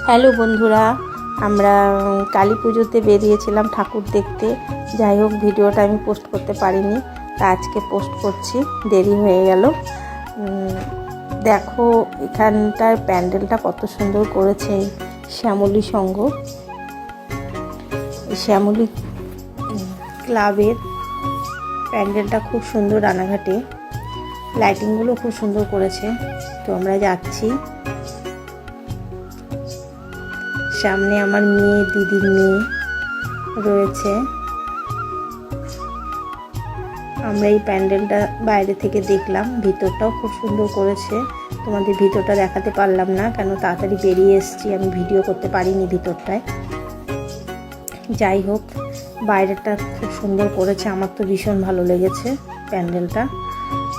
Hello বন্ধুরা, আমরা কালী পুজোতে বেরিয়েছিলাম ঠাকুর দেখতে। যাই হোক, ভিডিওটা আমি পোস্ট করতে পারিনি, তা আজকে পোস্ট করছি, দেরি হয়ে গেল। দেখো এখানটার প্যান্ডেলটা কত সুন্দর করেছে। শ্যামলী সংঘ, শ্যামলী ক্লাবের প্যান্ডেলটা খুব সুন্দর। রানাঘাটে লাইটিংগুলো খুব সুন্দর করেছে। তো আমরা যাচ্ছি। সামনে আমার মেয়ে, দিদির মেয়ে রয়েছে। আমরা এই প্যান্ডেলটা বাইরে থেকে দেখলাম, ভিতরটাও খুব সুন্দর করেছে। তোমাদের ভিতরটা দেখাতে পারলাম না, কেন তাড়াতাড়ি বেরিয়ে এসেছি, আমি ভিডিও করতে পারিনি ভিতরটায়। যাই হোক, বাইরেটা খুব সুন্দর করেছে। আমার তো ভীষণ ভালো লেগেছে প্যান্ডেলটা।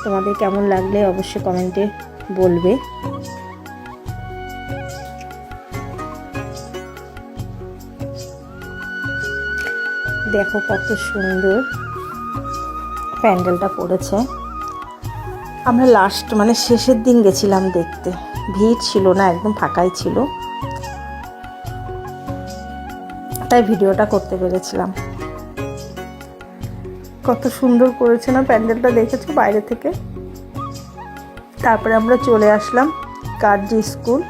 তোমাদের কেমন লাগলে অবশ্যই কমেন্টে বলবে। দেখো কত সুন্দর প্যান্ডেলটা করেছে। আমরা লাস্ট শেষের দিন গেছিলাম দেখতে, ভিড় ছিল না, একদম ফাঁকাই ছিল, তাই ভিডিওটা করতে পেরেছিলাম। কত সুন্দর করেছে না প্যান্ডেলটা, দেখেছো বাইরে থেকে। তারপরে আমরা চলে আসলাম কার্জি স্কুল।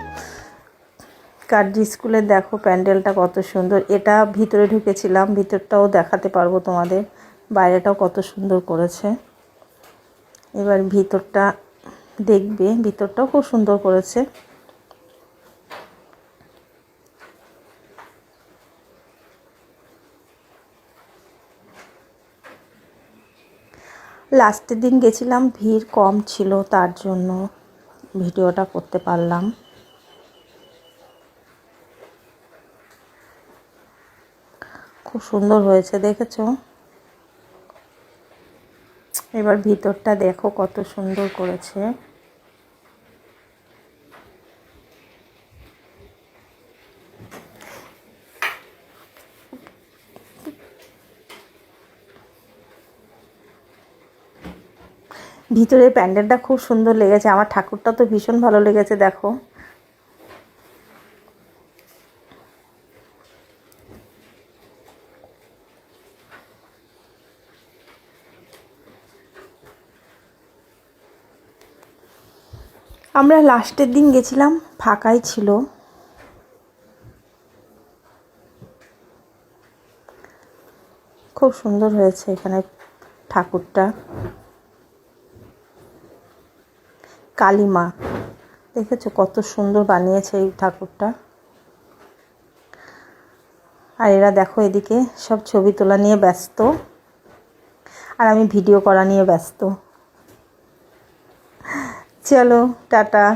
কার্জি স্কুলে দেখো প্যান্ডেলটা কত সুন্দর। এটা ভিতরে ঢুকেছিলাম, ভিতরটাও দেখাতে পারবো তোমাদের। বাইরেটাও কত সুন্দর করেছে। এবার ভিতরটা দেখবে, ভিতরটাও খুব সুন্দর করেছে। লাস্টের দিন গেছিলাম, ভিড় কম ছিল, তার জন্য ভিডিওটা করতে পারলাম। খুব সুন্দর হয়েছে, দেখেছো। এবার ভিতরটা দেখো কত সুন্দর করেছে। ভিতরের প্যান্ডেলটা খুব সুন্দর লেগেছে। আমার ঠাকুরটা তো ভীষণ ভালো লেগেছে। দেখো আমরা লাস্টের দিন গেছিলাম, ফাঁকাই ছিল। খুব সুন্দর হয়েছে এখানে ঠাকুরটা। কালী মা, দেখেছো কত সুন্দর বানিয়েছে এই ঠাকুরটা। আর এরা দেখো এদিকে সব ছবি তোলা নিয়ে ব্যস্ত, আর আমি ভিডিও করা নিয়ে ব্যস্ত। চলো টাটা।